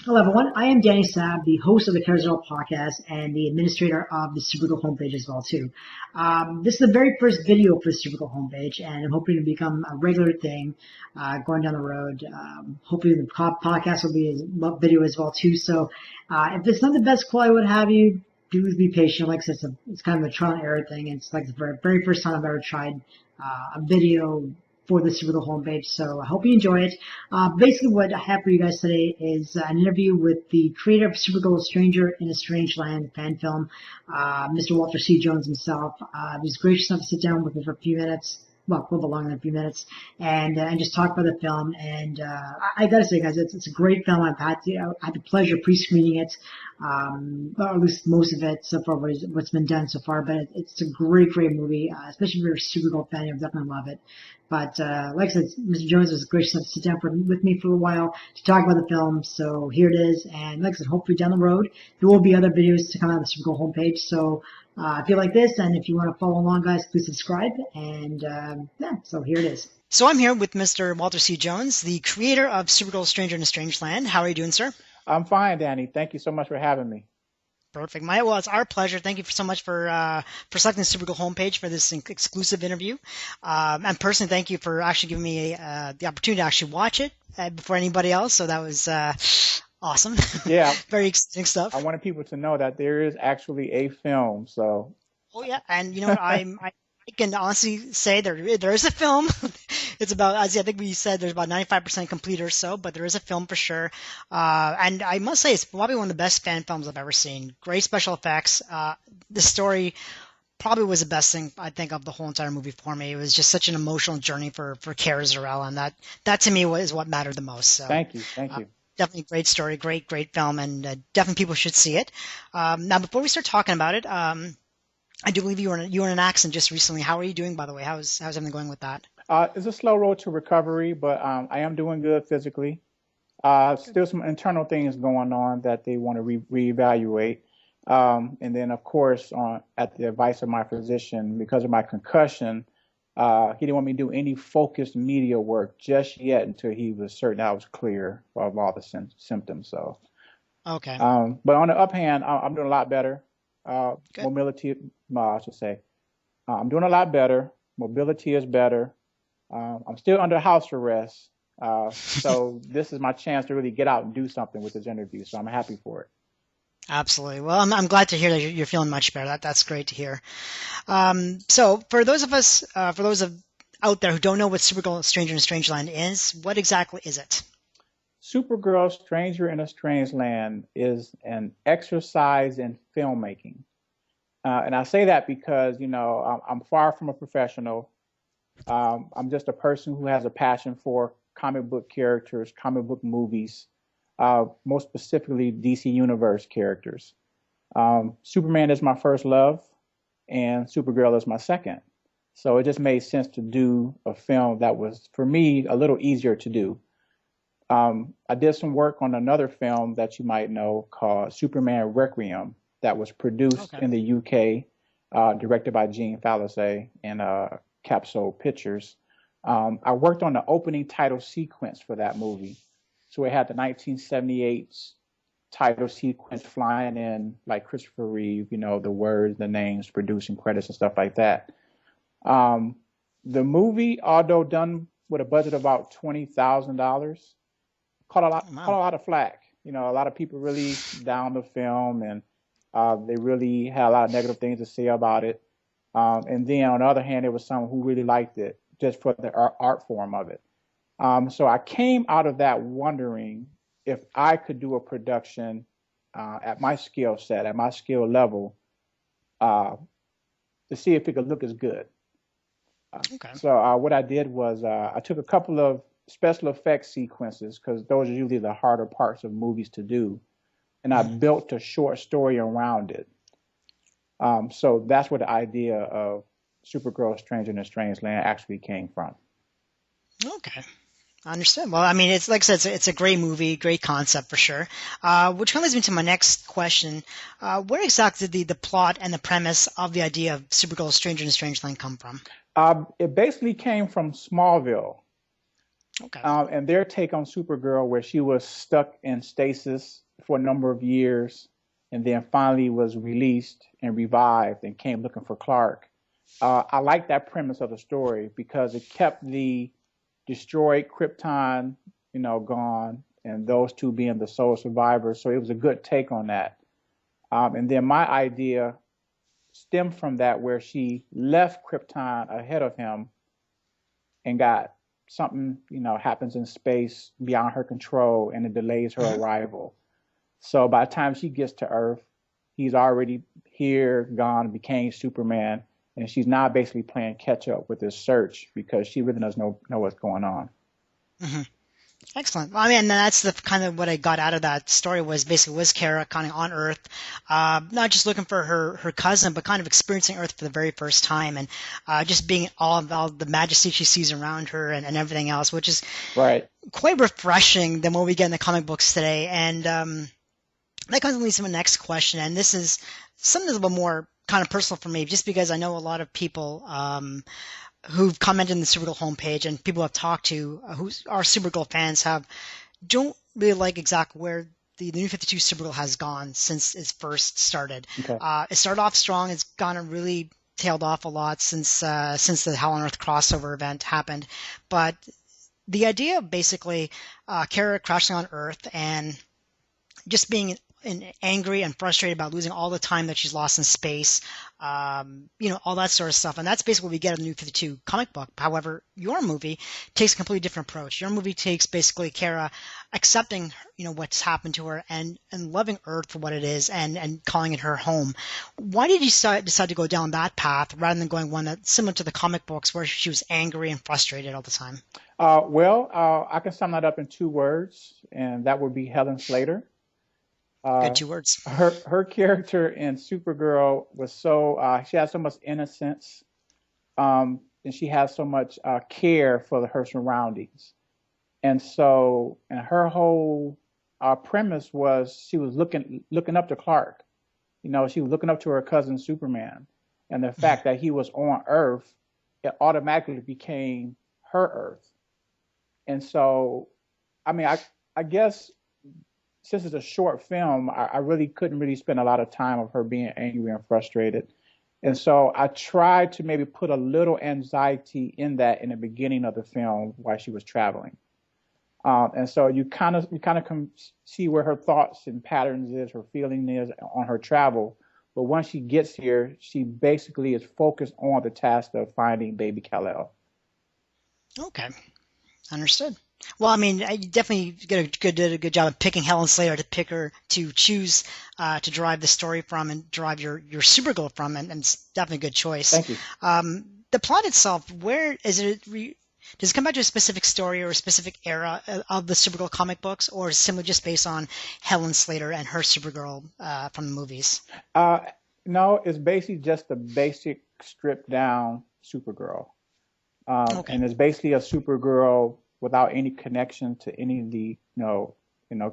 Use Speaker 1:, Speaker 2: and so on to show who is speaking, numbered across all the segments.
Speaker 1: Hello, everyone. I am Danny Saab, the host of the Carousel podcast and the administrator of the Supergirl homepage as well, too. This is the very first video for the Supergirl homepage, and I'm hoping to become a regular thing going down the road. Hopefully, the podcast will be a video as well, too. So, if it's not the best quality, what have you, do be patient. Like I said, it's kind of a trial and error thing. It's like the very first time I've ever tried a video for the Supergirl homepage. So I hope you enjoy it. Basically, what I have for you guys today is an interview with the creator of Supergirl Stranger in a Strange Land fan film, Mr. Walter C. Jones himself. He was gracious enough to sit down with me for a few minutes. Well, a little bit longer than a few minutes, and just talk about the film. And I gotta say, guys, it's a great film. I had the pleasure of pre-screening it, or at least most of it so far. What's been done so far, but it's a great movie. Especially if you're a Supergirl fan, you'll definitely love it. But like I said, Mr. Jones was gracious enough to sit down with me for a while to talk about the film. So here it is. And like I said, hopefully down the road, there will be other videos to come out of the Supergirl homepage. So if you like this and if you want to follow along, guys, please subscribe. And yeah, so here it is.
Speaker 2: So I'm here with Mr. Walter C. Jones, the creator of Supergirl Stranger in a Strange Land. How are you doing, sir?
Speaker 3: I'm fine, Danny. Thank you so much for having me.
Speaker 2: Perfect. Well, it's our pleasure. Thank you so much for selecting the Supergirl homepage for this exclusive interview. And personally, thank you for actually giving me the opportunity to actually watch it before anybody else. So that was awesome.
Speaker 3: Yeah,
Speaker 2: Very exciting stuff.
Speaker 3: I wanted people to know that there is actually a film. So,
Speaker 2: Oh yeah, and you know what? I can honestly say there is a film. It's about, as I think we said, there's about 95% complete or so, but there is a film for sure. And I must say, it's probably one of the best fan films I've ever seen. Great special effects. The story probably was the best thing I think of the whole entire movie for me. It was just such an emotional journey for Kara Zor-El, and that to me is what mattered the most. So
Speaker 3: thank you.
Speaker 2: definitely great story, great film, and definitely people should see it. Now, before we start talking about it, I do believe you were in an accident just recently. How are you doing, by the way? How's everything going with that?
Speaker 3: It's a slow road to recovery, but I am doing good physically. Still some internal things going on that they want to reevaluate. And then, of course, at the advice of my physician, because of my concussion, he didn't want me to do any focused media work just yet until he was certain I was clear of all the symptoms. So,
Speaker 2: Okay,
Speaker 3: but on the up hand, I'm doing a lot better.
Speaker 2: good.
Speaker 3: Mobility, I should say, I'm doing a lot better. Mobility is better. I'm still under house arrest. So this is my chance to really get out and do something with this interview. So I'm happy for it.
Speaker 2: Absolutely. Well, I'm glad to hear that you're feeling much better. That's great to hear. So for those of us, out there who don't know what Supergirl Stranger in a Strange Land is, what exactly is it?
Speaker 3: Supergirl Stranger in a Strange Land is an exercise in filmmaking. And I say that because, I'm far from a professional. I'm just a person who has a passion for comic book characters, comic book movies, most specifically DC Universe characters. Superman is my first love, and Supergirl is my second. So it just made sense to do a film that was, for me, a little easier to do. I did some work on another film that you might know called Superman Requiem that was produced
Speaker 2: Okay.
Speaker 3: in the UK, directed by Gene Fallacy and Capsule Pictures. I worked on the opening title sequence for that movie. So it had the 1978 title sequence flying in like Christopher Reeve, the words, the names, producing credits and stuff like that. The movie, although done with a budget of about $20,000, caught a lot,
Speaker 2: Oh,
Speaker 3: caught a
Speaker 2: wow.
Speaker 3: lot of flack. A lot of people really down the film, and they really had a lot of negative things to say about it. And then on the other hand, there was someone who really liked it just for the art form of it. So I came out of that wondering if I could do a production at my skill set, at my skill level, uh, to see if it could look as good.
Speaker 2: Okay.
Speaker 3: So what I did was I took a couple of special effects sequences because those are usually the harder parts of movies to do, and I
Speaker 2: Mhm.
Speaker 3: built a short story around it. So that's where the idea of Supergirl Stranger in a Strange Land actually came from.
Speaker 2: Okay. I understand. Well, I mean, it's like I said, it's a great movie, great concept for sure. Which kind of leads me to my next question. Where exactly did the plot and the premise of the idea of Supergirl Stranger in a Strange Land come from?
Speaker 3: It basically came from Smallville.
Speaker 2: Okay.
Speaker 3: And their take on Supergirl, where she was stuck in stasis for a number of years, and then finally was released and revived and came looking for Clark. I like that premise of the story because it kept the destroyed Krypton, gone, and those two being the sole survivors. So it was a good take on that. And then my idea stemmed from that, where she left Krypton ahead of him and got something, happens in space beyond her control, and it delays her arrival. So by the time she gets to Earth, he's already here, gone, became Superman, and she's now basically playing catch up with this search because she really doesn't know what's going on.
Speaker 2: Mm-hmm. Excellent. Well, I mean, that's the kind of what I got out of that story was Kara kind of on Earth, not just looking for her cousin, but kind of experiencing Earth for the very first time, and just being all the majesty she sees around her and everything else, which is
Speaker 3: right,
Speaker 2: quite refreshing than what we get in the comic books today. And that kind of leads to my next question, and this is something a little bit more kind of personal for me, just because I know a lot of people who've commented in the Supergirl homepage and people I've talked to who are Supergirl fans don't really like exactly where the New 52 Supergirl has gone since it first started.
Speaker 3: Okay.
Speaker 2: It started off strong. It's gone and really tailed off a lot since the Hell on Earth crossover event happened. But the idea of basically Kara crashing on Earth and just being angry and frustrated about losing all the time that she's lost in space, all that sort of stuff. And that's basically what we get in the New 52 comic book. However, your movie takes a completely different approach. Your movie takes basically Kara accepting, what's happened to her and loving Earth for what it is and calling it her home. Why did you decide to go down that path rather than going one that's similar to the comic books where she was angry and frustrated all the time?
Speaker 3: I can sum that up in 2 words, and that would be Helen Slater.
Speaker 2: Good 2 words.
Speaker 3: Her character in Supergirl was she had so much innocence, and she has so much care for her surroundings. And so, and her whole premise was she was looking up to Clark. She was looking up to her cousin Superman, and the fact that he was on Earth, it automatically became her Earth. And so, I mean, I guess, since it's a short film, I really couldn't spend a lot of time of her being angry and frustrated. And so I tried to maybe put a little anxiety in that in the beginning of the film while she was traveling. And so you kind of can see where her thoughts and patterns is, her feeling is on her travel. But once she gets here, she basically is focused on the task of finding baby Kal-El.
Speaker 2: Okay. Understood. Well, I mean, you definitely did a good job of picking Helen Slater to choose to drive the story from and drive your Supergirl from, and it's definitely a good choice.
Speaker 3: Thank you.
Speaker 2: The plot itself, where is it? Does it come back to a specific story or a specific era of the Supergirl comic books, or is it simply just based on Helen Slater and her Supergirl from the movies?
Speaker 3: No, it's basically just the basic stripped down Supergirl. Okay. And it's basically a Supergirl without any connection to any of the,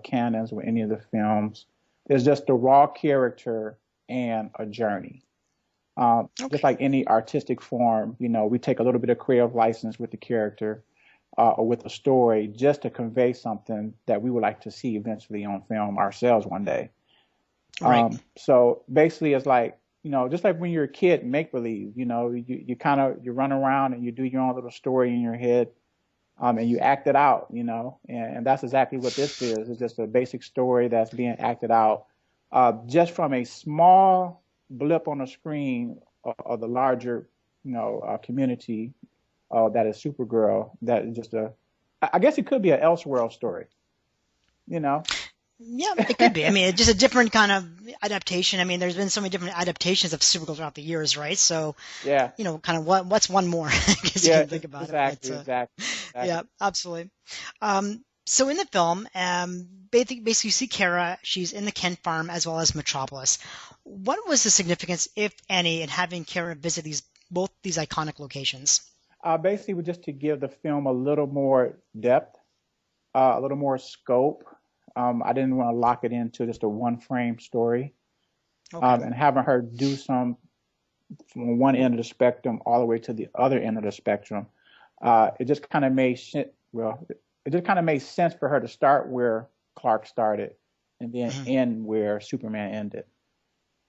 Speaker 3: canons or any of the films. There's just a raw character and a journey. Just like any artistic form, we take a little bit of creative license with the character or with the story just to convey something that we would like to see eventually on film ourselves one day.
Speaker 2: Right.
Speaker 3: So basically it's like, just like when you're a kid, make believe, you run around and you do your own little story in your head. And you act it out, and that's exactly what this is. It's just a basic story that's being acted out just from a small blip on the screen of the larger, community that is Supergirl. That is just I guess it could be an Elseworld story,
Speaker 2: Yeah, it could be. I mean, it's just a different kind of adaptation. I mean, there's been so many different adaptations of Supergirl throughout the years, right? So,
Speaker 3: yeah,
Speaker 2: kind of what's one more? I guess you can think about
Speaker 3: exactly,
Speaker 2: it.
Speaker 3: Exactly.
Speaker 2: Yeah, absolutely. So in the film, basically you see Kara. She's in the Kent farm as well as Metropolis. What was the significance, if any, in having Kara visit both these iconic locations?
Speaker 3: Basically, just to give the film a little more depth, a little more scope. I didn't want to lock it into just a one-frame story. Okay. And having her do some from one end of the spectrum all the way to the other end of the spectrum, it just kind of made well, it just kind of made sense for her to start where Clark started and then end where Superman ended.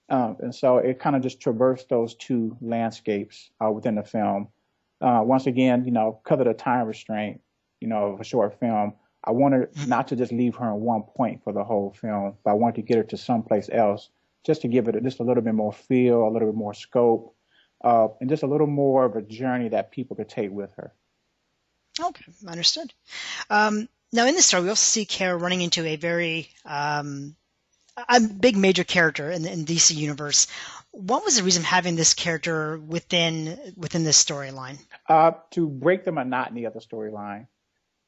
Speaker 3: And so it kind of just traversed those two landscapes within the film. Once again, because of the time restraint, of a short film, I wanted not to just leave her in one point for the whole film, but I wanted to get her to someplace else just to give it just a little bit more feel, a little bit more scope, and just a little more of a journey that people could take with her.
Speaker 2: Okay, understood. Now, in this story, we also see Kara running into a very a big major character in DC universe. What was the reason for having this character within this storyline?
Speaker 3: To break the monotony of the storyline.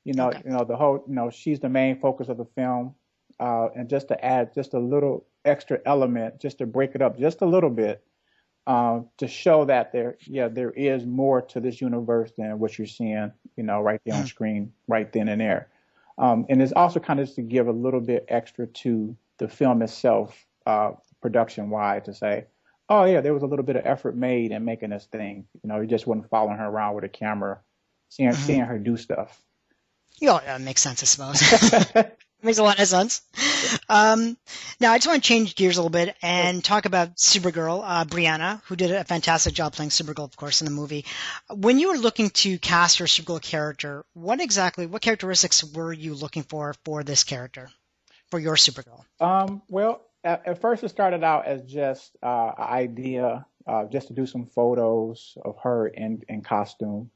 Speaker 3: The whole, she's the main focus of the film, and just to add just a little extra element, just to break it up just a little bit, to show that there is more to this universe than what you're seeing, right there on screen, right then and there. And it's also kind of just to give a little bit extra to the film itself, production-wise, to say, oh yeah, there was a little bit of effort made in making this thing. You just wasn't following her around with a camera, seeing her do stuff.
Speaker 2: Yeah, that makes sense, I suppose. Makes a lot of sense. Now, I just want to change gears a little bit and talk about Supergirl, Brianna, who did a fantastic job playing Supergirl, of course, in the movie. When you were looking to cast your Supergirl character, what characteristics were you looking for this character, for your Supergirl?
Speaker 3: Well, at first it started out as just an idea, just to do some photos of her in costume.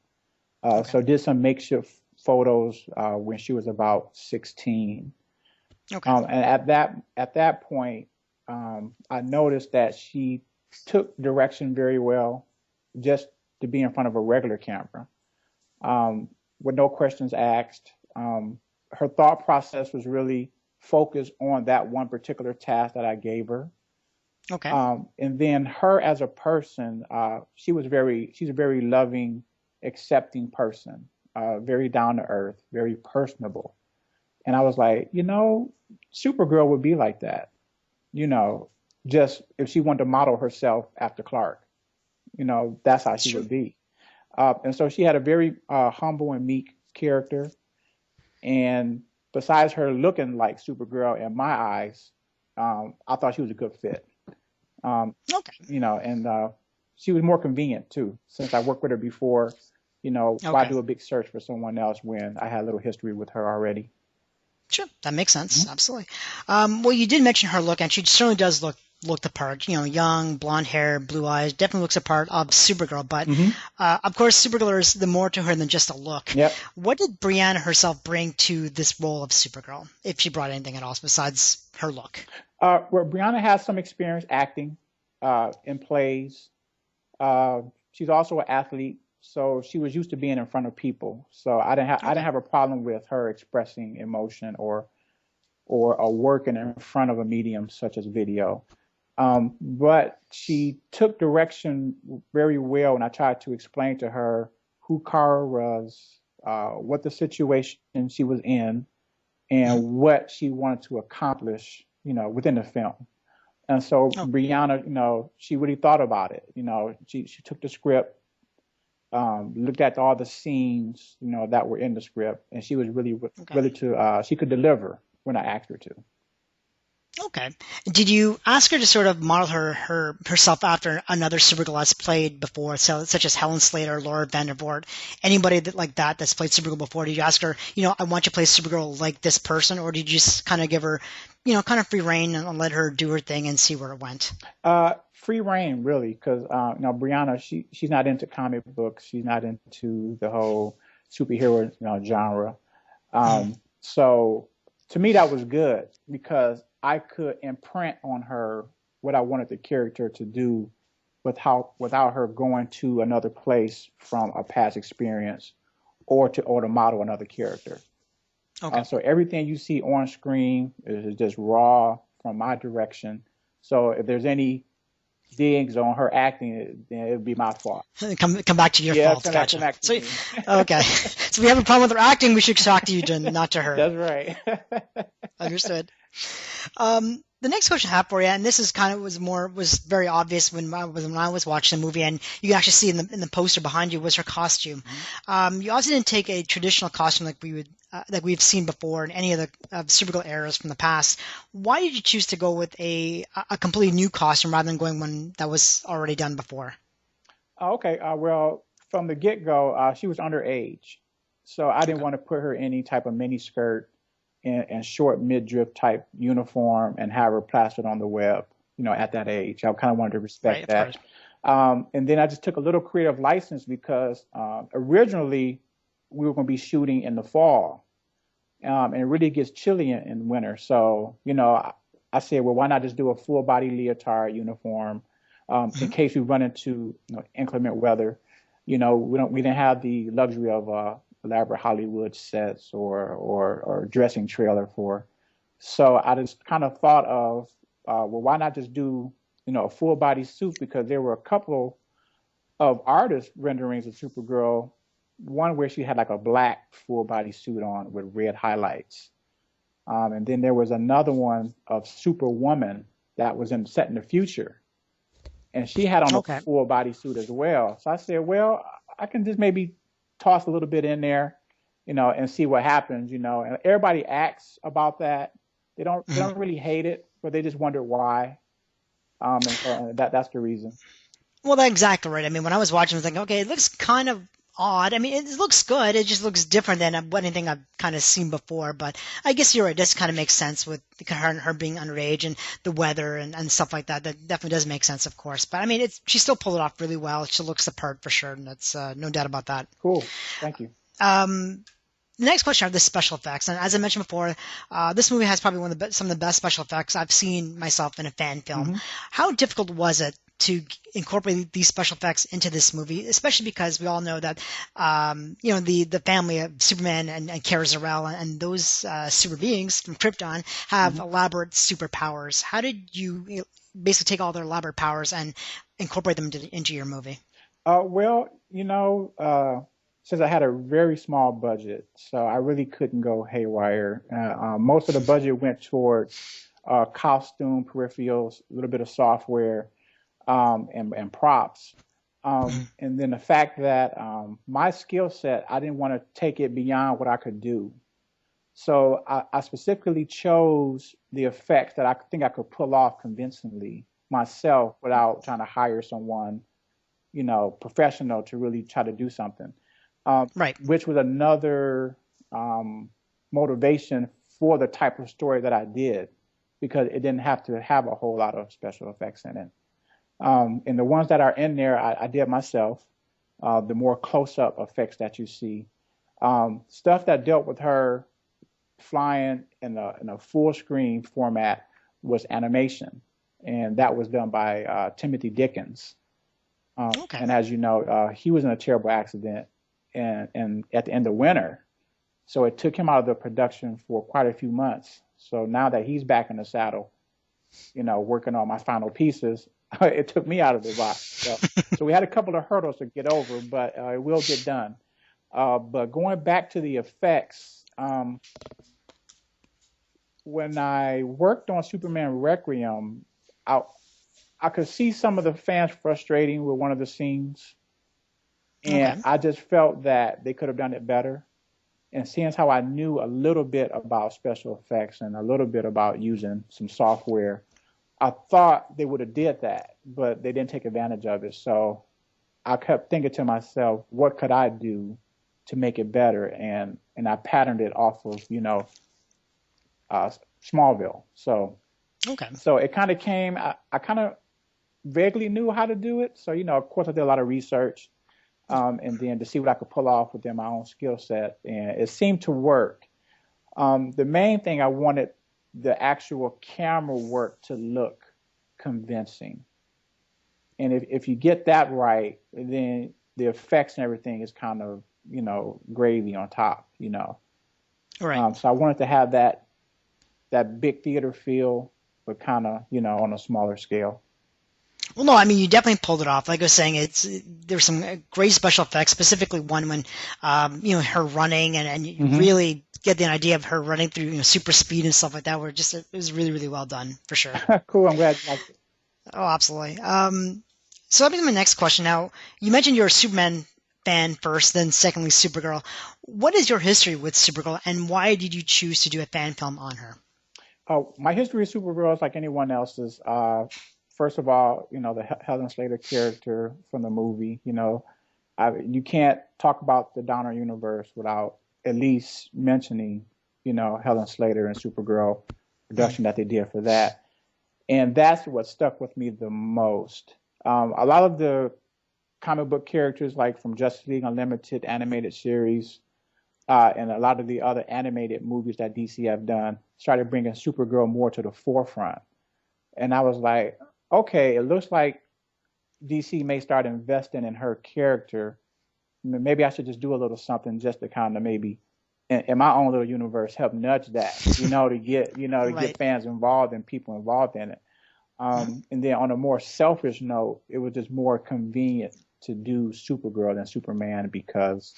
Speaker 3: So did some makeshift photos when she was about 16.
Speaker 2: Okay.
Speaker 3: And at that point, I noticed that she took direction very well, just to be in front of a regular camera, with no questions asked. Her thought process was really focused on that one particular task that I gave her.
Speaker 2: Okay.
Speaker 3: And then her as a person, she's a very loving, accepting person, very down to earth, very personable. And I was like, Supergirl would be like that, just if she wanted to model herself after Clark, that's how she would be. And so she had a very humble and meek character. And besides her looking like Supergirl in my eyes, I thought she was a good fit.
Speaker 2: Okay.
Speaker 3: And she was more convenient too, since I worked with her before. Why do a big search for someone else when I had a little history with her already?
Speaker 2: Sure, that makes sense. Mm-hmm. Absolutely. Well, you did mention her look, and she certainly does look the part. Young, blonde hair, blue eyes, definitely looks the part of Supergirl. But of course, Supergirl is the more to her than just a look.
Speaker 3: Yep.
Speaker 2: What did Brianna herself bring to this role of Supergirl, if she brought anything at all besides her look?
Speaker 3: Well, Brianna has some experience acting in plays. She's also an athlete. So she was used to being in front of people. So I didn't have a problem with her expressing emotion or working in front of a medium such as video. But she took direction very well, and I tried to explain to her who Kara was, what the situation she was in, and what she wanted to accomplish, within the film. And so Brianna, she really thought about it. She took the script. Looked at all the scenes, that were in the script, and she was really she could deliver when I asked her to.
Speaker 2: Okay. Did you ask her to sort of model herself after another Supergirl that's played before, such as Helen Slater, Laura Vandervoort, anybody that's played Supergirl before? Did you ask her, I want you to play Supergirl like this person, or did you just kind of give her, kind of free reign and let her do her thing and see where it went?
Speaker 3: Free reign, really, because Brianna, she's not into comic books. She's not into the whole superhero genre. So to me, that was good because I could imprint on her what I wanted the character to do without her going to another place from a past experience or to model another character. Okay. So everything you see on screen is just raw from my direction. So if there's any digs on her acting, then it would be my fault.
Speaker 2: Come back to your fault. Gotcha. Okay. So if we have a problem with her acting, we should talk to you, Jen, not to her.
Speaker 3: That's right.
Speaker 2: Understood. The next question I have for you, and this is kind of was very obvious when I was watching the movie, and you can actually see in the poster behind you was her costume. You also didn't take a traditional costume like we've seen before in any of the Supergirl eras from the past. Why did you choose to go with a completely new costume rather than going one that was already done before?
Speaker 3: Okay. Well, from the get-go, she was underage, so I didn't
Speaker 2: Okay.
Speaker 3: want to put her in any type of mini skirt and short midriff type uniform and have her plastered on the web, at that age. I kind of wanted to
Speaker 2: Right,
Speaker 3: respect
Speaker 2: of course.
Speaker 3: that. And then I just took a little creative license because originally we were going to be shooting in the fall, and it really gets chilly in winter. So, I said, well, why not just do a full body leotard uniform in case we run into inclement weather. We didn't have the luxury of elaborate Hollywood sets or dressing trailer for. So I just kind of thought of, well, why not just do, a full body suit? Because there were a couple of artist renderings of Supergirl. One where she had like a black full body suit on with red highlights. And then there was another one of Superwoman that was set in the future. And she had on a
Speaker 2: Okay.
Speaker 3: full body suit as well. So I said, well, I can just maybe toss a little bit in there, and see what happens, And everybody asks about that. They don't really hate it, but they just wonder why. And so that's the reason.
Speaker 2: Well, that's exactly right. I mean, when I was watching, I was like, okay, it looks kind of odd. I mean, it looks good. It just looks different than anything I've kind of seen before. But I guess you're right. This kind of makes sense with her being underage and the weather and stuff like that. That definitely does make sense, of course. But I mean, she still pulled it off really well. She looks the part for sure, and that's no doubt about that.
Speaker 3: Cool. Thank you.
Speaker 2: The next question are the special effects, and as I mentioned before, this movie has probably some of the best special effects I've seen myself in a fan film. How difficult was it to incorporate these special effects into this movie, especially because we all know that the family of Superman and Kara Zor-El and those super beings from Krypton have elaborate superpowers. How did you basically take all their elaborate powers and incorporate them into your movie?
Speaker 3: Well, since I had a very small budget, so I really couldn't go haywire. Most of the budget went towards costume, peripherals, a little bit of software, and props. And then the fact that my skill set, I didn't want to take it beyond what I could do. So I specifically chose the effects that I think I could pull off convincingly myself without trying to hire someone, professional to really try to do something.
Speaker 2: Right.
Speaker 3: Which was another motivation for the type of story that I did, because it didn't have to have a whole lot of special effects in it. And the ones that are in there, I did myself. The more close-up effects that you see, stuff that dealt with her flying in a full-screen format was animation, and that was done by Timothy Dickens.
Speaker 2: Okay.
Speaker 3: And as you know, he was in a terrible accident. And at the end of winter. So it took him out of the production for quite a few months. So now that he's back in the saddle, working on my final pieces, it took me out of the box. So we had a couple of hurdles to get over, but it will get done. But going back to the effects, when I worked on Superman Requiem, I could see some of the fans frustrating with one of the scenes. And I just felt that they could have done it better. And seeing how I knew a little bit about special effects and a little bit about using some software, I thought they would have did that, but they didn't take advantage of it. So I kept thinking to myself, what could I do to make it better? And I patterned it off of, Smallville. So it kind of came, I kind of vaguely knew how to do it. So, of course I did a lot of research. And then to see what I could pull off within my own skill set. And it seemed to work. The main thing, I wanted the actual camera work to look convincing. And if you get that right, then the effects and everything is kind of, gravy on top,
Speaker 2: Right.
Speaker 3: So I wanted to have that big theater feel, but kind of, on a smaller scale.
Speaker 2: Well, no, I mean, you definitely pulled it off. Like I was saying, there's some great special effects, specifically one when, her running and you really get the idea of her running through super speed and stuff like that. It was really, really well done for sure.
Speaker 3: Cool. I'm glad you liked it.
Speaker 2: Oh, absolutely. So that brings me to my next question. Now, you mentioned you're a Superman fan first, then secondly Supergirl. What is your history with Supergirl, and why did you choose to do a fan film on her?
Speaker 3: Oh, my history of Supergirl is like anyone else's. First of all, the Helen Slater character from the movie. You can't talk about the Donner universe without at least mentioning, Helen Slater and Supergirl production that they did for that. And that's what stuck with me the most. A lot of the comic book characters, like from Justice League Unlimited animated series, and a lot of the other animated movies that DC have done, started bringing Supergirl more to the forefront. And I was like, okay, it looks like DC may start investing in her character. Maybe I should just do a little something just to kind of maybe, in my own little universe, help nudge that, to get fans involved and people involved in it. And then on a more selfish note, it was just more convenient to do Supergirl than Superman because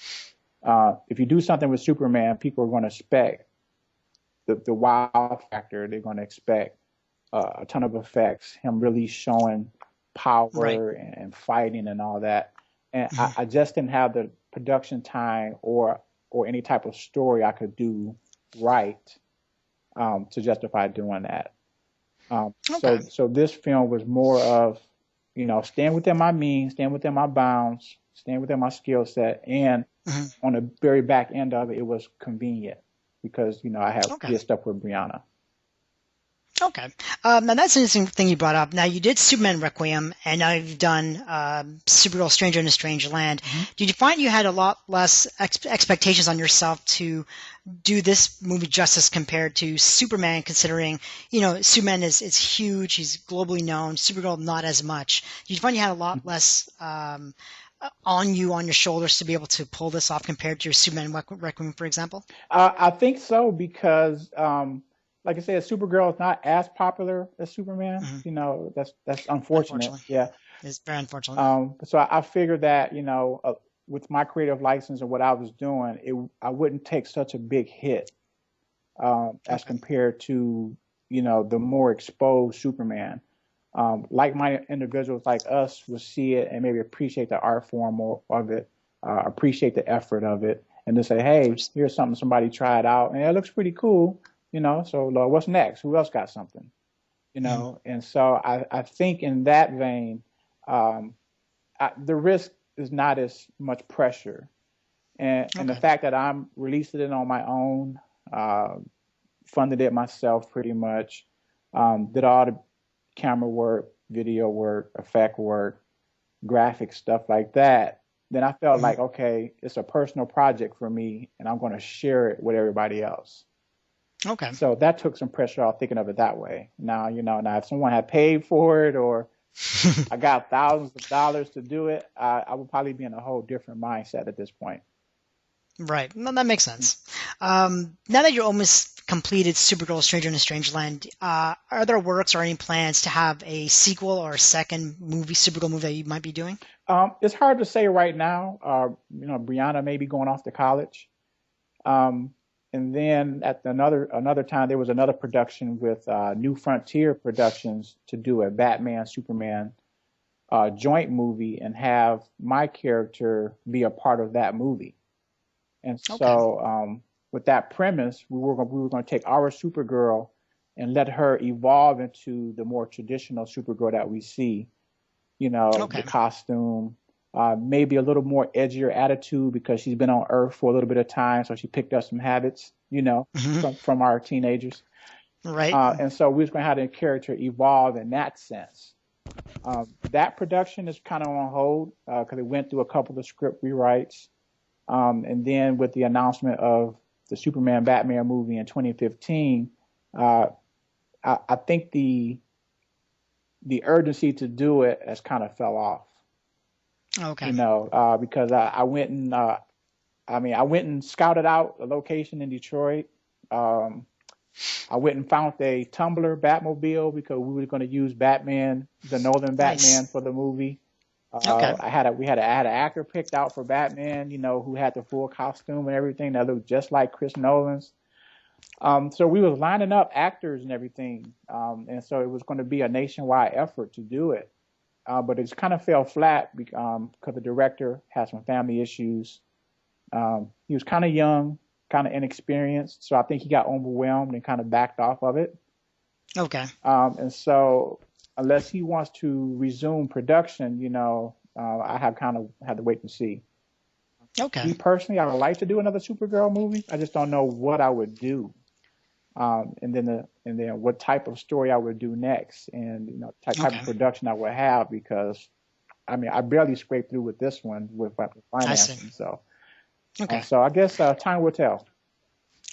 Speaker 3: if you do something with Superman, people are going to expect the wow factor. They're going to expect a ton of effects, him really showing power and fighting and all that. And I just didn't have the production time or any type of story I could do right to justify doing that. So this film was more of, staying within my means, staying within my bounds, staying within my skill set. And on the very back end of it, it was convenient because, I have did stuff with Brianna.
Speaker 2: Okay. Now that's an interesting thing you brought up. Now you did Superman Requiem, and now you've done Supergirl Stranger in a Strange Land. Did you find you had a lot less expectations on yourself to do this movie justice compared to Superman, considering, Superman is huge, he's globally known, Supergirl not as much. Did you find you had a lot less on your shoulders to be able to pull this off compared to your Superman Requiem, for example?
Speaker 3: I think so because like I said, Supergirl is not as popular as Superman. That's unfortunate. Yeah,
Speaker 2: it's very unfortunate.
Speaker 3: So I figured that with my creative license and what I was doing, I wouldn't take such a big hit as compared to the more exposed Superman. Like-minded individuals like us will see it and maybe appreciate the art form of it, appreciate the effort of it, and to say, hey, here's something somebody tried out and it looks pretty cool. So Lord, what's next? Who else got something? And so I think in that vein, the risk is not as much pressure. And the fact that I'm releasing it on my own, funded it myself pretty much, did all the camera work, video work, effect work, graphic stuff like that, then I felt like, okay, it's a personal project for me and I'm going to share it with everybody else.
Speaker 2: Okay.
Speaker 3: So that took some pressure off thinking of it that way. Now, now if someone had paid for it or I got thousands of dollars to do it, I would probably be in a whole different mindset at this point.
Speaker 2: Right. Well, that makes sense. Now that you're almost completed Supergirl Stranger in a Strange Land, are there works or any plans to have a sequel or a second Supergirl movie that you might be doing?
Speaker 3: It's hard to say right now. Brianna may be going off to college. And then at another time, there was another production with New Frontier Productions to do a Batman Superman joint movie and have my character be a part of that movie. And so with that premise, we were going to take our Supergirl and let her evolve into the more traditional Supergirl that we see. The costume. Maybe a little more edgier attitude because she's been on Earth for a little bit of time, so she picked up some habits, from our teenagers.
Speaker 2: Right.
Speaker 3: And so we're going to have the character evolve in that sense. That production is kind of on hold because it went through a couple of script rewrites. And then with the announcement of the Superman Batman movie in 2015, I think the urgency to do it has kind of fell off.
Speaker 2: Okay.
Speaker 3: Because I went and scouted out a location in Detroit. I went and found a Tumbler Batmobile because we were going to use Batman, the Nolan Batman, for the movie. I had an actor picked out for Batman, who had the full costume and everything that looked just like Chris Nolan's. So we was lining up actors and everything, and so it was going to be a nationwide effort to do it. But it kind of fell flat because the director had some family issues. He was kind of young, kind of inexperienced, so I think he got overwhelmed and kind of backed off of it.
Speaker 2: Okay.
Speaker 3: And so unless he wants to resume production, I have kind of had to wait and see.
Speaker 2: Okay.
Speaker 3: Me personally, I would like to do another Supergirl movie. I just don't know what I would do. And then what type of story I would do next, and type of production I would have, because I mean I barely scraped through with this one with financing. So so I guess time will tell.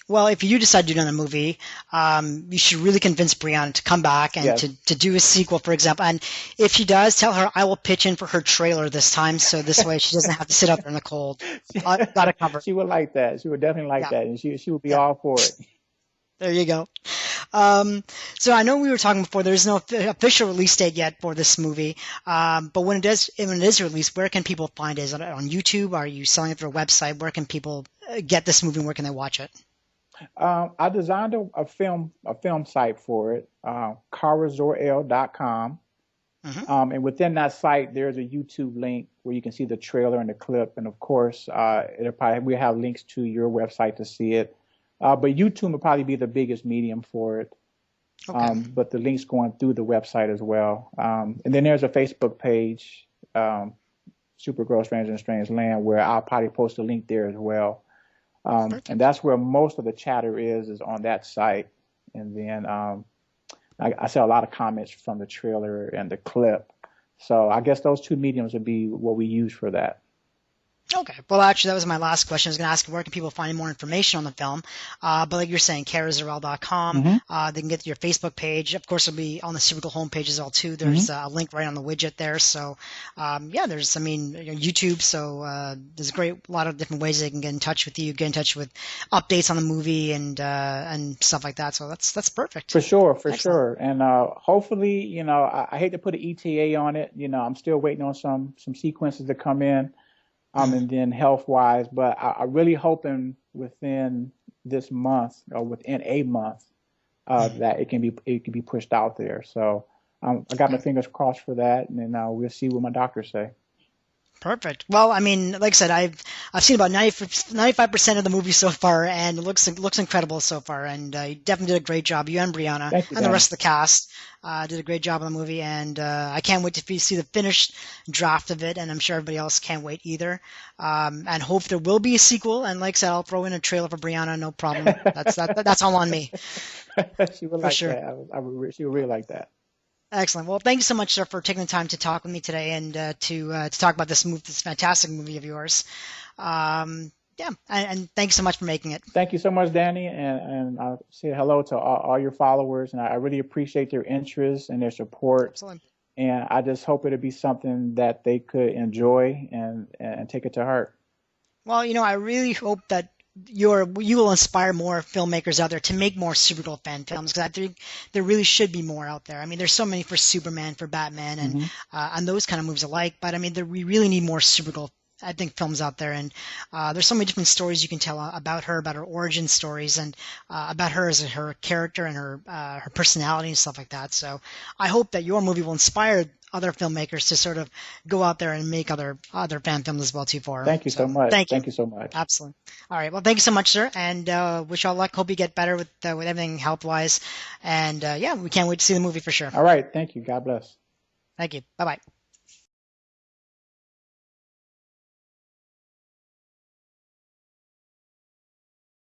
Speaker 2: Well, if you decide to do another movie, you should really convince Brianna to come back and to do a sequel, for example. And if she does, tell her I will pitch in for her trailer this time, so this way she doesn't have to sit up there in the cold. Got it covered.
Speaker 3: She would like that. She would definitely like that, and she would be all for it.
Speaker 2: There you go. So I know we were talking before, there's no official release date yet for this movie. But when it is released, where can people find it? Is it on YouTube? Are you selling it through a website? Where can people get this movie and where can they watch it?
Speaker 3: I designed a film site for it, carazorl.com. And within that site, there's a YouTube link where you can see the trailer and the clip. And of course, we have links to your website to see it. But YouTube will probably be the biggest medium for it. But the link's going through the website as well. And then there's a Facebook page, Supergirl Stranger in Strange Land, where I'll probably post a link there as well. And that's where most of the chatter is on that site. And then I saw a lot of comments from the trailer and the clip. So I guess those two mediums would be what we use for that.
Speaker 2: Okay. Well, actually, that was my last question. I was going to ask where can people find more information on the film. But like you're saying, carazorl.com. They can get to your Facebook page. Of course, it'll be on the Supergirl homepage as well, too. There's a link right on the widget there. So, there's, YouTube. So there's a lot of different ways they can get in touch with you, get in touch with updates on the movie and stuff like that. So that's perfect.
Speaker 3: For sure. And hopefully, I hate to put an ETA on it. I'm still waiting on some sequences to come in. And then health-wise, but I'm really hoping within this month or within a month that it can be pushed out there. So I got my fingers crossed for that, and then we'll see what my doctors say.
Speaker 2: Perfect. Well, I mean, like I said, I've seen about 95% of the movie so far, and it looks incredible so far. And you definitely did a great job. You and Brianna and the rest of the cast did a great job on the movie, and I can't wait to see the finished draft of it. And I'm sure everybody else can't wait either. And hope there will be a sequel. And like I said, I'll throw in a trailer for Brianna, no problem. That's all on me.
Speaker 3: She would like that. She would really like that.
Speaker 2: Excellent. Well, thank you so much, sir, for taking the time to talk with me today and to talk about this fantastic movie of yours. And thanks so much for making it.
Speaker 3: Thank you so much, Danny, and I'll say hello to all your followers, and I really appreciate their interest and their support.
Speaker 2: Excellent.
Speaker 3: And I just hope it'll be something that they could enjoy and take it to heart. Well,
Speaker 2: I really hope that you will inspire more filmmakers out there to make more Supergirl fan films, because I think there really should be more out there. I mean, there's so many for Superman, for Batman, and those kind of movies alike. But I mean, we really need more Supergirl, I think, films out there. And there's so many different stories you can tell about her origin stories, and about her as her character and her personality and stuff like that. So I hope that your movie will inspire other filmmakers to sort of go out there and make other fan films as well too for them.
Speaker 3: Thank you so much.
Speaker 2: Thank
Speaker 3: you so much.
Speaker 2: Absolutely. All right. Well, thank you so much, sir, and wish you all luck. Hope you get better with everything health wise, and we can't wait to see the movie for sure.
Speaker 3: All right. Thank you. God bless.
Speaker 2: Thank you. Bye bye.